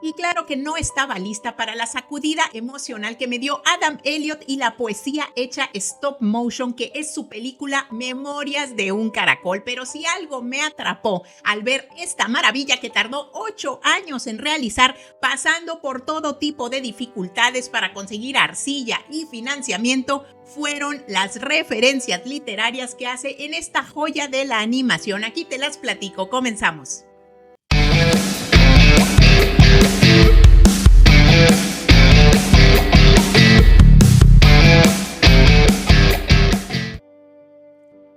Y claro que no estaba lista para la sacudida emocional que me dio Adam Elliott y la poesía hecha stop motion, que es su película Memorias de un Caracol. Pero si algo me atrapó al ver esta maravilla que tardó 8 años en realizar, pasando por todo tipo de dificultades para conseguir arcilla y financiamiento, fueron las referencias literarias que hace en esta joya de la animación. Aquí te las platico, comenzamos.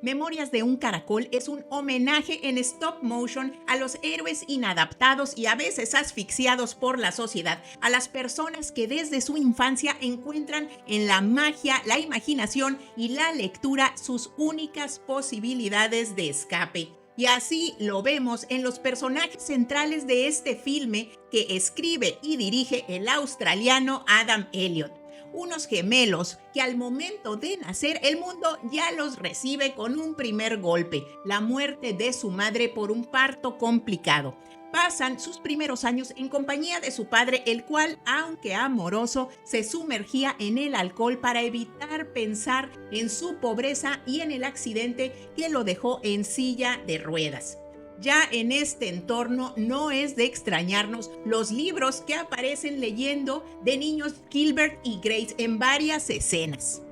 Memorias de un Caracol es un homenaje en stop motion a los héroes inadaptados y a veces asfixiados por la sociedad, a las personas que desde su infancia encuentran en la magia, la imaginación y la lectura sus únicas posibilidades de escape. Y así lo vemos en los personajes centrales de este filme que escribe y dirige el australiano Adam Elliott. Unos gemelos que al momento de nacer el mundo ya los recibe con un primer golpe, la muerte de su madre por un parto complicado. Pasan sus primeros años en compañía de su padre, el cual, aunque amoroso, se sumergía en el alcohol para evitar pensar en su pobreza y en el accidente que lo dejó en silla de ruedas. Ya en este entorno no es de extrañarnos los libros que aparecen leyendo de niños Gilbert y Grace en varias escenas.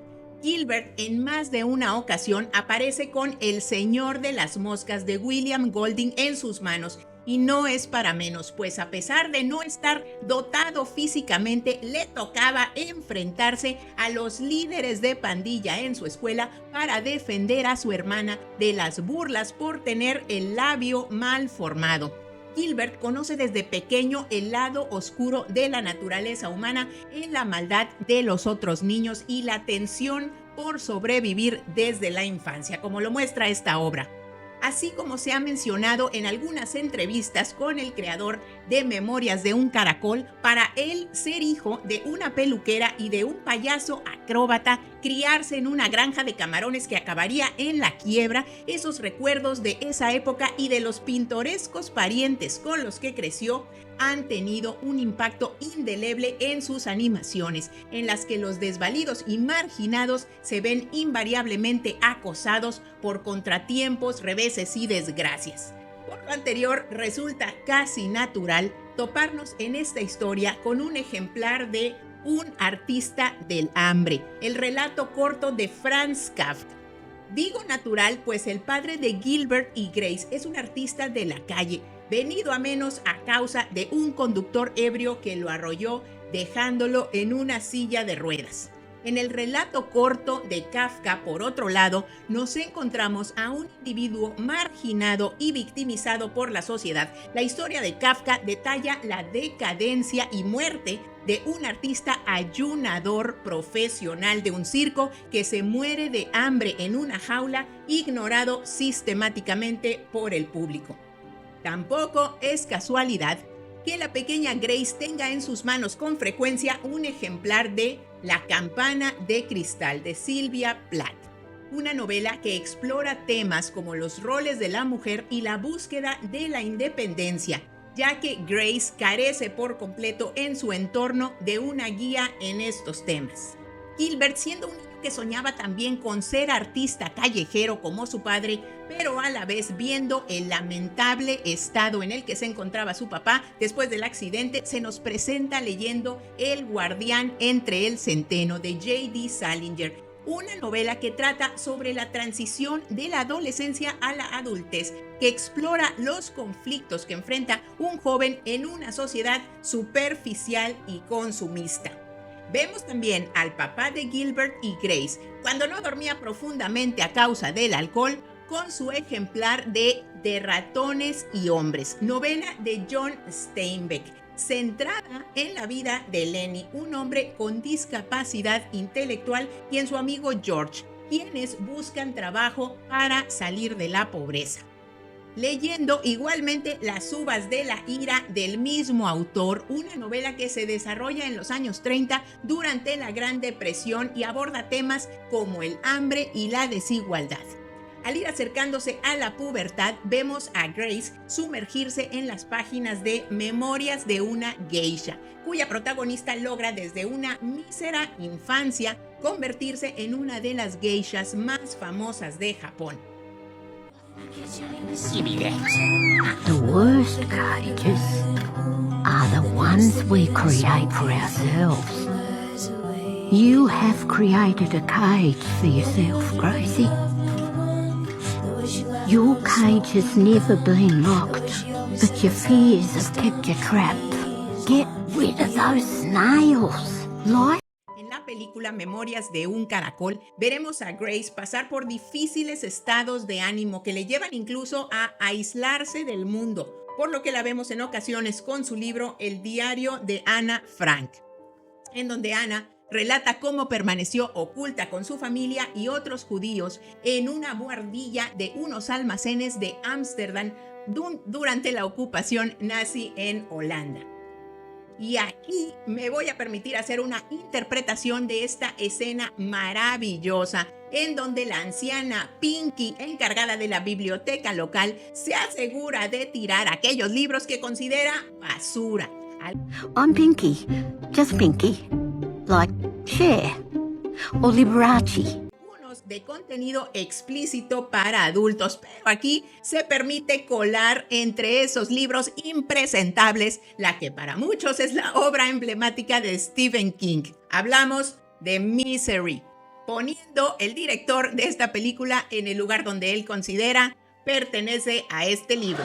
Gilbert en más de una ocasión aparece con El Señor de las Moscas de William Golding en sus manos. Y no es para menos, pues a pesar de no estar dotado físicamente, le tocaba enfrentarse a los líderes de pandilla en su escuela para defender a su hermana de las burlas por tener el labio mal formado. Gilbert conoce desde pequeño el lado oscuro de la naturaleza humana, en la maldad de los otros niños y la tensión por sobrevivir desde la infancia, como lo muestra esta obra. Así como se ha mencionado en algunas entrevistas con el creador de Memorias de un Caracol, para él ser hijo de una peluquera y de un payaso acróbata, criarse en una granja de camarones que acabaría en la quiebra, esos recuerdos de esa época y de los pintorescos parientes con los que creció han tenido un impacto indeleble en sus animaciones, en las que los desvalidos y marginados se ven invariablemente acosados por contratiempos, reveses y desgracias. Por lo anterior, resulta casi natural toparnos en esta historia con un ejemplar de Un artista del hambre, el relato corto de Franz Kafka. Digo natural, pues el padre de Gilbert y Grace es un artista de la calle, venido a menos a causa de un conductor ebrio que lo arrolló, dejándolo en una silla de ruedas. En el relato corto de Kafka, por otro lado, nos encontramos a un individuo marginado y victimizado por la sociedad. La historia de Kafka detalla la decadencia y muerte de un artista ayunador profesional de un circo que se muere de hambre en una jaula, ignorado sistemáticamente por el público. Tampoco es casualidad que la pequeña Grace tenga en sus manos con frecuencia un ejemplar de La campana de cristal de Sylvia Plath, una novela que explora temas como los roles de la mujer y la búsqueda de la independencia, ya que Grace carece por completo en su entorno de una guía en estos temas. Gilbert, siendo un niño que soñaba también con ser artista callejero como su padre, pero a la vez viendo el lamentable estado en el que se encontraba su papá después del accidente, se nos presenta leyendo El guardián entre el centeno de J.D. Salinger, una novela que trata sobre la transición de la adolescencia a la adultez, que explora los conflictos que enfrenta un joven en una sociedad superficial y consumista. Vemos también al papá de Gilbert y Grace, cuando no dormía profundamente a causa del alcohol, con su ejemplar de Ratones y Hombres, novela de John Steinbeck, centrada en la vida de Lenny, un hombre con discapacidad intelectual, y en su amigo George, quienes buscan trabajo para salir de la pobreza. Leyendo igualmente Las uvas de la ira del mismo autor, una novela que se desarrolla en los años 30 durante la Gran Depresión y aborda temas como el hambre y la desigualdad. Al ir acercándose a la pubertad, vemos a Grace sumergirse en las páginas de Memorias de una Geisha, cuya protagonista logra desde una mísera infancia convertirse en una de las geishas más famosas de Japón. The worst cages are the ones we create for ourselves. You have created a cage for yourself, Gracie. Your cage has never been locked, but your fears have kept you trapped. Get rid of those snails. En la película Memorias de un Caracol, veremos a Grace pasar por difíciles estados de ánimo que le llevan incluso a aislarse del mundo, por lo que la vemos en ocasiones con su libro El diario de Ana Frank, en donde Ana relata cómo permaneció oculta con su familia y otros judíos en una buhardilla de unos almacenes de Ámsterdam durante la ocupación nazi en Holanda. Y aquí me voy a permitir hacer una interpretación de esta escena maravillosa en donde la anciana Pinky, encargada de la biblioteca local, se asegura de tirar aquellos libros que considera basura. I'm Pinky, just Pinky, like Cher or Liberace. De contenido explícito para adultos, pero aquí se permite colar entre esos libros impresentables la que para muchos es la obra emblemática de Stephen King. Hablamos de Misery, poniendo el director de esta película en el lugar donde él considera pertenece a este libro.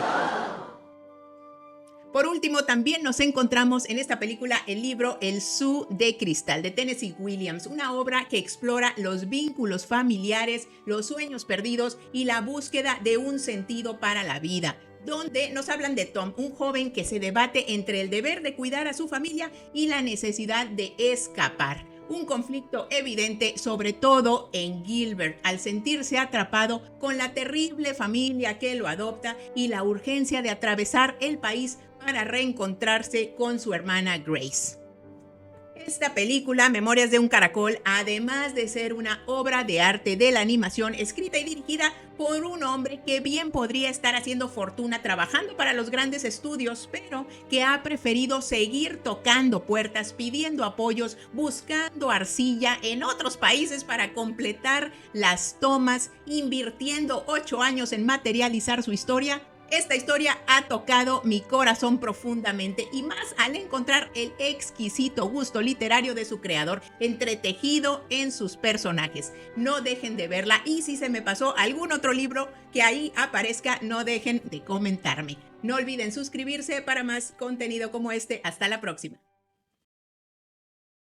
Por último, también nos encontramos en esta película el libro El Zoo de Cristal de Tennessee Williams, una obra que explora los vínculos familiares, los sueños perdidos y la búsqueda de un sentido para la vida, donde nos hablan de Tom, un joven que se debate entre el deber de cuidar a su familia y la necesidad de escapar. Un conflicto evidente, sobre todo en Gilbert, al sentirse atrapado con la terrible familia que lo adopta y la urgencia de atravesar el país para reencontrarse con su hermana Grace. Esta película, Memorias de un Caracol, además de ser una obra de arte de la animación escrita y dirigida por un hombre que bien podría estar haciendo fortuna trabajando para los grandes estudios, pero que ha preferido seguir tocando puertas, pidiendo apoyos, buscando arcilla en otros países para completar las tomas, invirtiendo 8 años en materializar su historia. Esta historia ha tocado mi corazón profundamente y más al encontrar el exquisito gusto literario de su creador entretejido en sus personajes. No dejen de verla y si se me pasó algún otro libro que ahí aparezca, no dejen de comentarme. No olviden suscribirse para más contenido como este. Hasta la próxima.